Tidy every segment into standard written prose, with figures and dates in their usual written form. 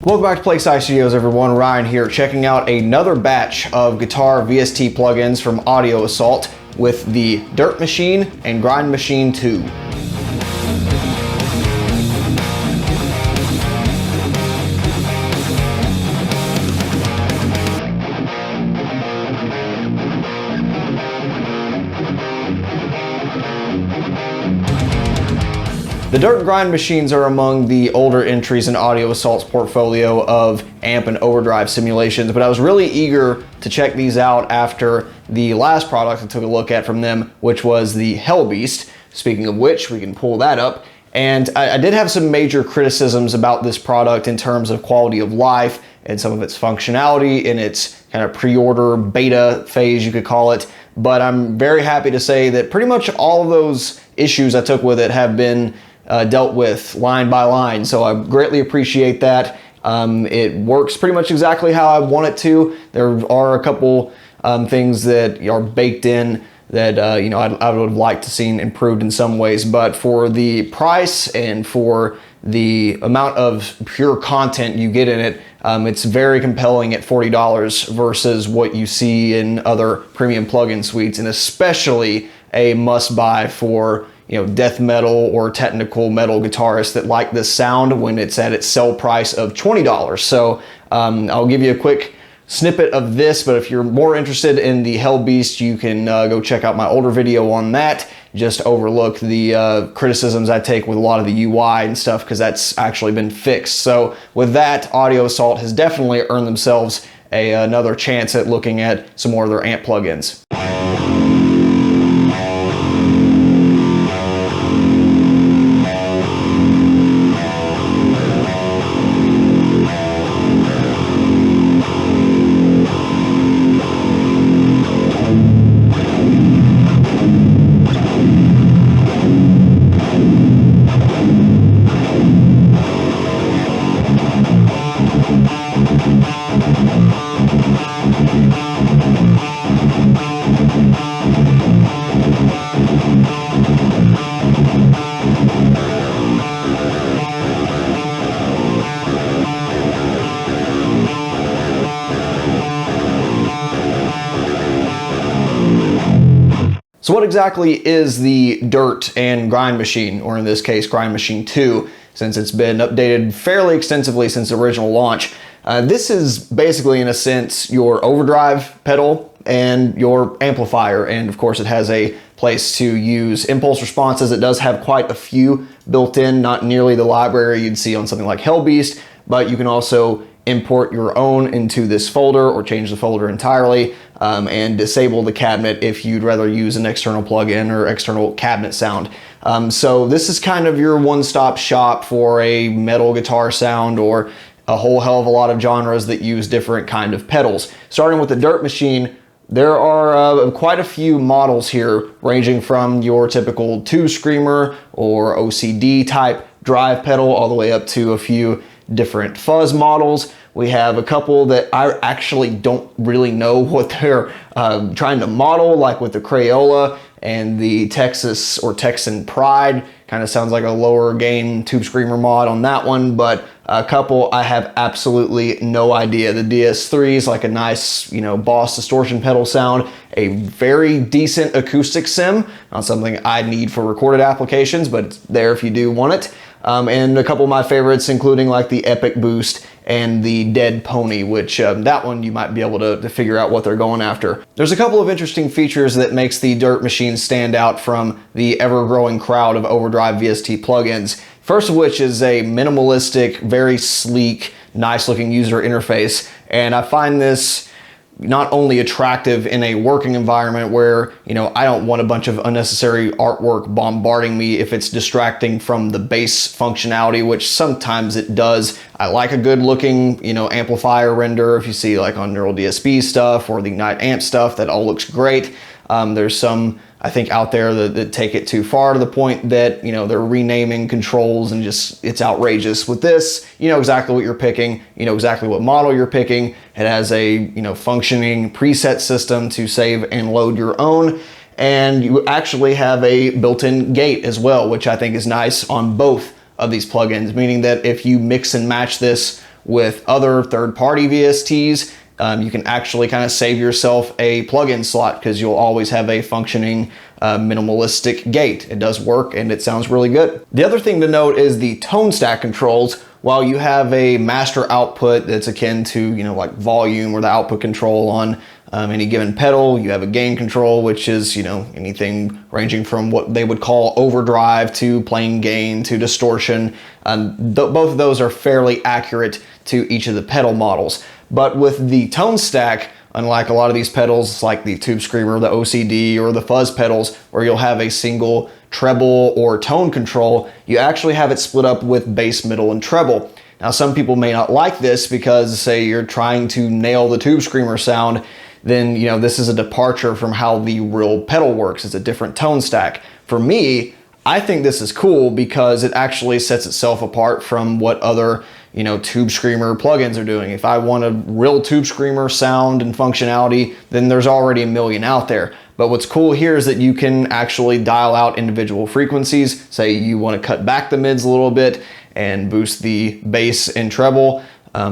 Welcome back to Plague Scythe Studios, everyone. Ryan here, checking out another batch of guitar VST plugins from Audio Assault with the Dirt Machine and Grind Machine 2. The Dirt and Grind machines are among the older entries in Audio Assault's portfolio of amp and overdrive simulations, but I was really eager to check these out after the last product I took a look at from them, which was the Hell Beast. Speaking of which, we can pull that up. And I did have some major criticisms about this product in terms of quality of life and some of its functionality in its kind of pre-order beta phase, you could call it. But I'm very happy to say that pretty much all of those issues I took with it have been dealt with line by line, so I greatly appreciate that. It works pretty much exactly how I want it to. There are a couple things that are baked in that I would have liked to seen improved in some ways, but for the price and for the amount of pure content you get in it, it's very compelling at $40 versus what you see in other premium plugin suites, and especially a must-buy for death metal or technical metal guitarists that like this sound when it's at its sell price of $20. So I'll give you a quick snippet of this, but if you're more interested in the Hell Beast, you can go check out my older video on that. Just overlook the criticisms I take with a lot of the UI and stuff, because that's actually been fixed. So with that, Audio Assault has definitely earned themselves another chance at looking at some more of their amp plugins. So what exactly is the Dirt and Grind Machine, or in this case, Grind Machine 2, since it's been updated fairly extensively since the original launch? This is basically, in a sense, your overdrive pedal and your amplifier, and of course it has a place to use impulse responses. It does have quite a few built in, not nearly the library you'd see on something like Hell Beast, but you can also import your own into this folder or change the folder entirely, and disable the cabinet if you'd rather use an external plugin or external cabinet sound. So this is kind of your one-stop shop for a metal guitar sound or a whole hell of a lot of genres that use different kind of pedals. Starting with the Dirt Machine, there are quite a few models here, ranging from your typical tube screamer or OCD type drive pedal all the way up to a few different fuzz models. We have a couple that I actually don't really know what they're trying to model, like with the Crayola and the Texas or Texan Pride. Kind of sounds like a lower gain tube screamer mod on that one, but a couple I have absolutely no idea. The DS3 is like a nice, Boss distortion pedal sound, a very decent acoustic sim, not something I need for recorded applications, but it's there if you do want it. And a couple of my favorites, including like the Epic Boost and the Dead Pony, which that one you might be able to figure out what they're going after. There's a couple of interesting features that makes the Dirt Machine stand out from the ever-growing crowd of overdrive VST plugins. First of which is a minimalistic, very sleek, nice-looking user interface, and I find this not only attractive in a working environment where, I don't want a bunch of unnecessary artwork bombarding me if it's distracting from the bass functionality, which sometimes it does. I like a good looking, amplifier render. If you see like on Neural DSP stuff or the Ignite Amp stuff, that all looks great. There's some, I think, out there that take it too far to the point that, they're renaming controls and just, it's outrageous. With this, you know exactly what you're picking, you know exactly what model you're picking. It has a, functioning preset system to save and load your own. And you actually have a built-in gate as well, which I think is nice on both of these plugins, meaning that if you mix and match this with other third-party VSTs, you can actually kind of save yourself a plugin slot because you'll always have a functioning minimalistic gate. It does work and it sounds really good. The other thing to note is the tone stack controls. While you have a master output that's akin to, you know, like volume or the output control on any given pedal, you have a gain control, which is, you know, anything ranging from what they would call overdrive to plain gain to distortion. Both of those are fairly accurate to each of the pedal models. But with the tone stack, unlike a lot of these pedals like the Tube Screamer, the OCD, or the fuzz pedals, where you'll have a single treble or tone control, you actually have it split up with bass, middle, and treble. Now, some people may not like this because, say, you're trying to nail the Tube Screamer sound, then, you know, this is a departure from how the real pedal works. It's a different tone stack. For me, I think this is cool because it actually sets itself apart from what other, you know, Tube Screamer plugins are doing. If I want a real Tube Screamer sound and functionality, then there's already a million out there. But what's cool here is that you can actually dial out individual frequencies. Say you want to cut back the mids a little bit and boost the bass and treble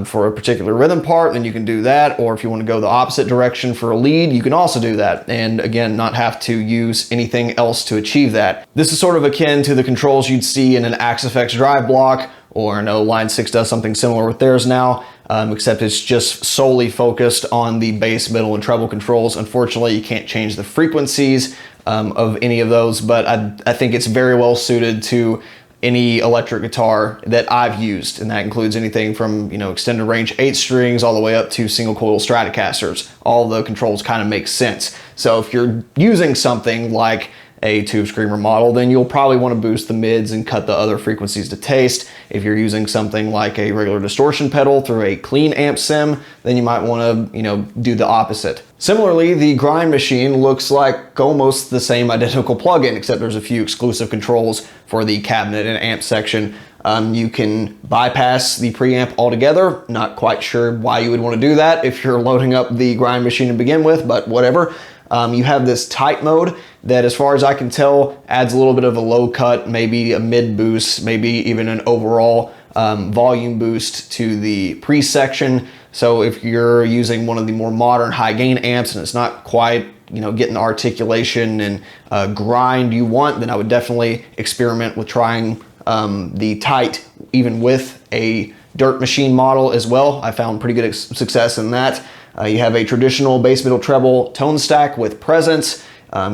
for a particular rhythm part, then you can do that. Or if you want to go the opposite direction for a lead, you can also do that. And again, not have to use anything else to achieve that. This is sort of akin to the controls you'd see in an Axe-Fx drive block, or I know Line 6 does something similar with theirs now, except it's just solely focused on the bass, middle, and treble controls. Unfortunately, you can't change the frequencies of any of those, but I think it's very well suited to any electric guitar that I've used, and that includes anything from, you know, extended range 8 strings all the way up to single coil Stratocasters. All the controls kind of make sense. So if you're using something like a Tube Screamer model, then you'll probably want to boost the mids and cut the other frequencies to taste. If you're using something like a regular distortion pedal through a clean amp sim, then you might want to, you know, do the opposite. Similarly, the Grind Machine looks like almost the same identical plugin, except there's a few exclusive controls for the cabinet and amp section. You can bypass the preamp altogether. Not quite sure why you would want to do that if you're loading up the Grind Machine to begin with, but whatever. You have this tight mode that, as far as I can tell, adds a little bit of a low cut, maybe a mid boost, maybe even an overall volume boost to the pre-section. So if you're using one of the more modern high gain amps and it's not quite, you know, getting the articulation and grind you want, then I would definitely experiment with trying the tight, even with a Dirt Machine model as well. I found pretty good success in that. You have a traditional bass, middle, treble tone stack with presence,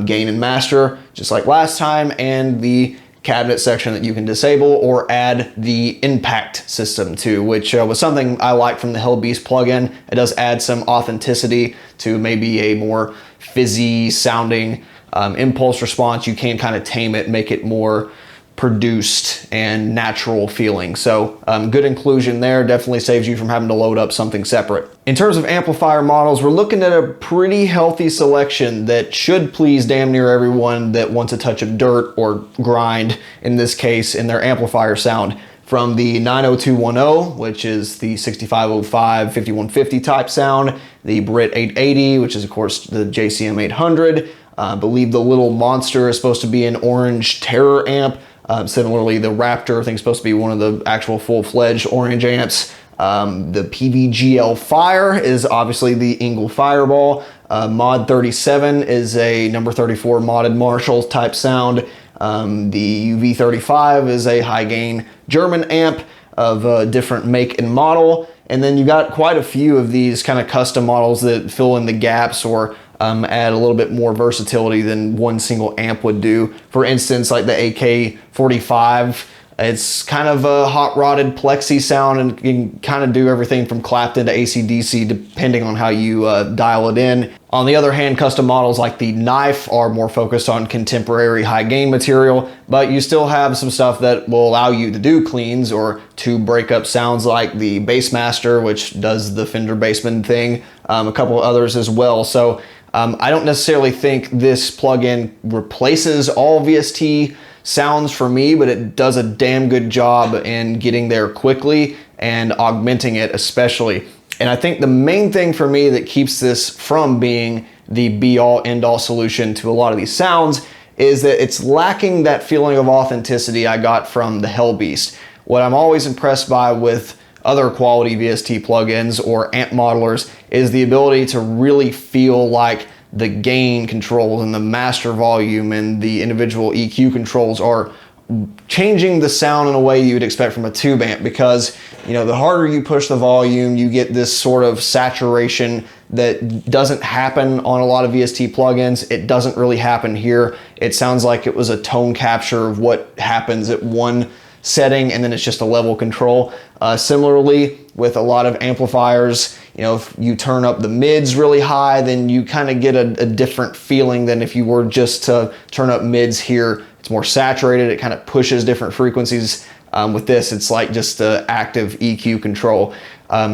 gain and master, just like last time, and the cabinet section that you can disable or add the impact system to, which was something I liked from the Hellbeast plugin. It does add some authenticity to maybe a more fizzy sounding impulse response. You can kind of tame it, make it more produced and natural feeling. So good inclusion there. Definitely saves you from having to load up something separate. In terms of amplifier models, we're looking at a pretty healthy selection that should please damn near everyone that wants a touch of dirt or grind, in this case, in their amplifier sound. From the 90210, which is the 6505, 5150 type sound, the Brit 880, which is of course the JCM 800. I believe the Little Monster is supposed to be an orange Terror amp. Similarly, the Raptor, I think, is supposed to be one of the actual full-fledged orange amps. The PVGL Fire is obviously the Engel Fireball. Mod 37 is a number 34 modded Marshall type sound. The UV35 is a high-gain German amp of a different make and model. And then you got quite a few of these kind of custom models that fill in the gaps or add a little bit more versatility than one single amp would do. For instance, like the AK45, it's kind of a hot-rodded plexi sound and can kind of do everything from Clapton to AC/DC depending on how you dial it in. On the other hand, custom models like the Knife are more focused on contemporary high-gain material, but you still have some stuff that will allow you to do cleans or to break up sounds, like the Bassmaster, which does the Fender Bassman thing, a couple of others as well. So I don't necessarily think this plugin replaces all VST sounds for me, but it does a damn good job in getting there quickly and augmenting it especially. And I think the main thing for me that keeps this from being the be-all end-all solution to a lot of these sounds is that it's lacking that feeling of authenticity I got from the Hellbeast. What I'm always impressed by with other quality VST plugins or amp modelers is the ability to really feel like the gain controls and the master volume and the individual EQ controls are changing the sound in a way you'd expect from a tube amp, because the harder you push the volume, you get this sort of saturation that doesn't happen on a lot of VST plugins. It doesn't really happen here. It sounds like it was a tone capture of what happens at one setting, and then it's just a level control. Similarly, with a lot of amplifiers, if you turn up the mids really high, then you kind of get a different feeling than if you were just to turn up mids here. It's more saturated, it kind of pushes different frequencies. With this, it's like just the active EQ control.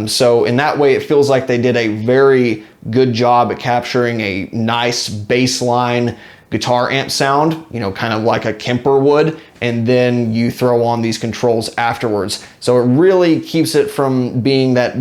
So in that way, it feels like they did a very good job at capturing a nice baseline guitar amp sound, kind of like a Kemper would, and then you throw on these controls afterwards. So it really keeps it from being that,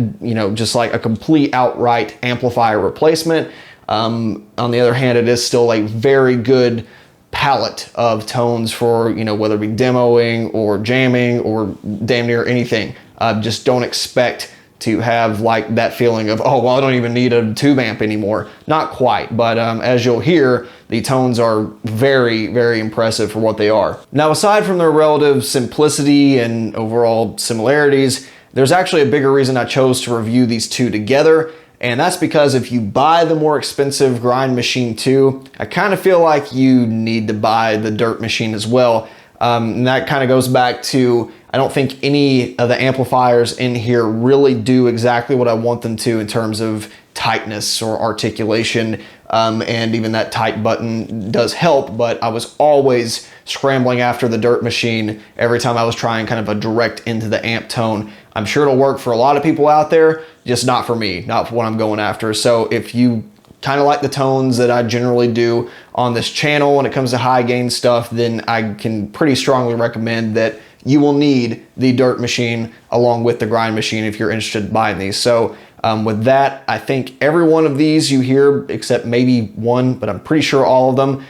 just like a complete outright amplifier replacement. On the other hand, it is still a very good palette of tones for, whether it be demoing or jamming or damn near anything. Just don't expect to have like that feeling of, oh, well, I don't even need a tube amp anymore. Not quite, but as you'll hear, the tones are very, very impressive for what they are. Now, aside from their relative simplicity and overall similarities, there's actually a bigger reason I chose to review these two together. And that's because if you buy the more expensive Grind Machine 2, I kind of feel like you need to buy the Dirt Machine as well. And that kind of goes back to, I don't think any of the amplifiers in here really do exactly what I want them to in terms of tightness or articulation. And even that tight button does help, but I was always scrambling after the Dirt Machine every time I was trying kind of a direct into the amp tone. I'm sure it'll work for a lot of people out there, just not for me, not for what I'm going after. So if you kind of like the tones that I generally do on this channel when it comes to high gain stuff, then I can pretty strongly recommend that you will need the Dirt Machine along with the Grind Machine if you're interested in buying these. So with that, I think every one of these you hear, except maybe one, but I'm pretty sure all of them,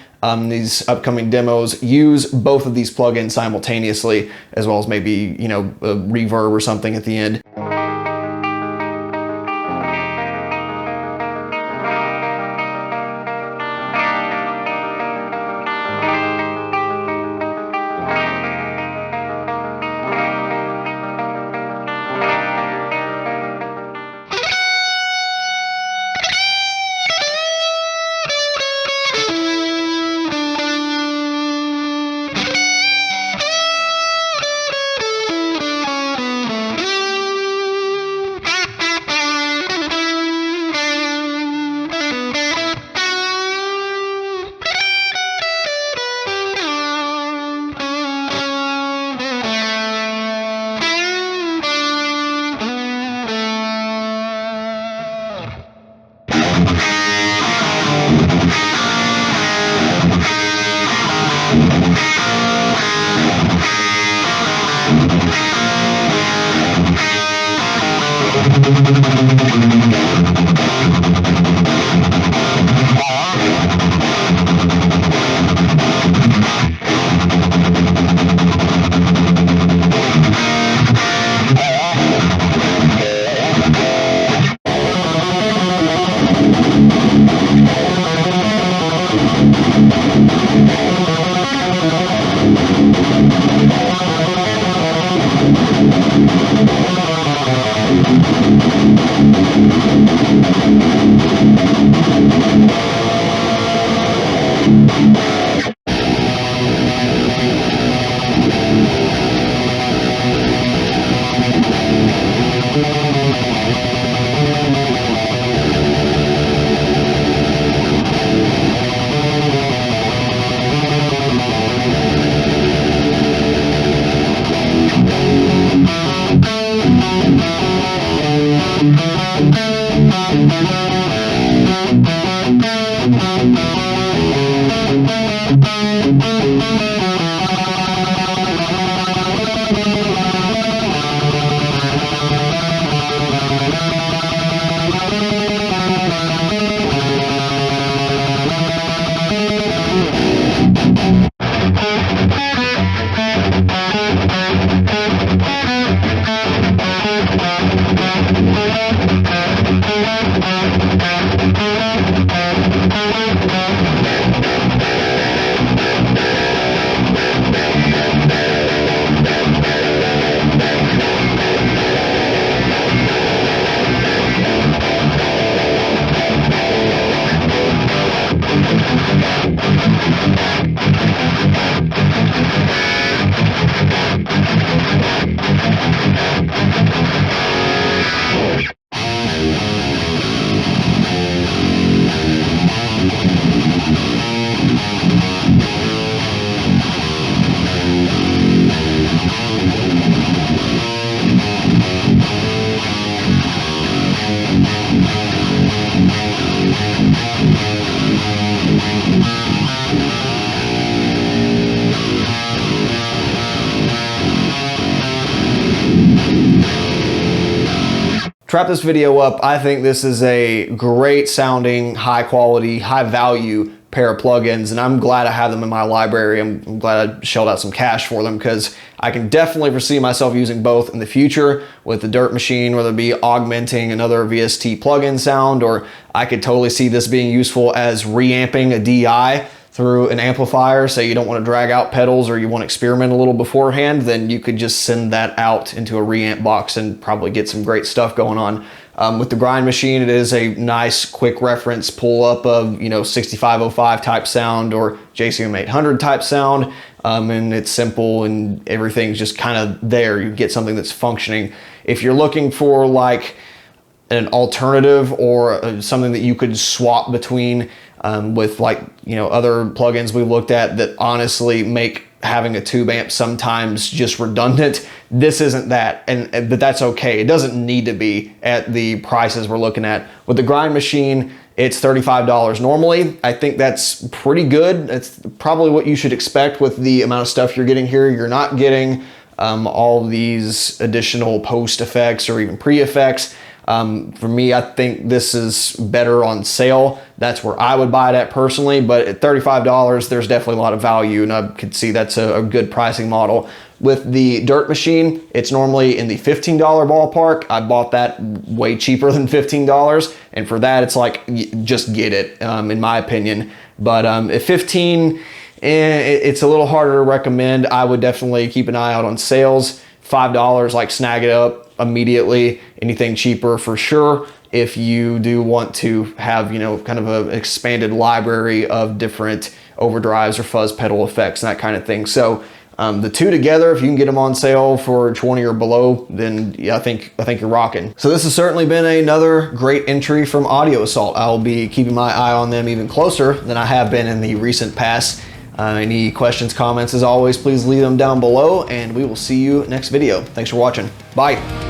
these upcoming demos use both of these plugins simultaneously, as well as maybe, a reverb or something at the end. To wrap this video up, I think this is a great sounding, high quality, high value pair of plugins, and I'm glad I have them in my library. I'm glad I shelled out some cash for them, because I can definitely foresee myself using both in the future with the Dirt Machine, whether it be augmenting another VST plugin sound, or I could totally see this being useful as reamping a DI through an amplifier. Say you don't want to drag out pedals, or you want to experiment a little beforehand, then you could just send that out into a reamp box and probably get some great stuff going on. With the Grind Machine, it is a nice quick reference pull up of, you know, 6505 type sound or JCM 800 type sound, and it's simple and everything's just kind of there. You get something that's functioning. If you're looking for like an alternative or something that you could swap between with, like, you know, other plugins we looked at that honestly make having a tube amp sometimes just redundant, this isn't that, but that's okay. It doesn't need to be at the prices we're looking at. With the Grind Machine, it's $35 normally. I think that's pretty good. That's probably what you should expect with the amount of stuff you're getting here. You're not getting all these additional post effects or even pre-effects. For me, I think this is better on sale. That's where I would buy it at personally, but at $35, there's definitely a lot of value, and I could see that's a good pricing model. With the Dirt Machine, it's normally in the $15 ballpark. I bought that way cheaper than $15, and for that, it's like, just get it, in my opinion. But at $15, it's a little harder to recommend. I would definitely keep an eye out on sales. $5, like, snag it up immediately. Anything cheaper for sure, if you do want to have, you know, kind of an expanded library of different overdrives or fuzz pedal effects and that kind of thing. So the two together, if you can get them on sale for 20 or below, then yeah, I think you're rocking. So this has certainly been another great entry from Audio Assault. I'll be keeping my eye on them even closer than I have been in the recent past. Any questions, comments, as always, please leave them down below, and we will see you next video. Thanks for watching. Bye.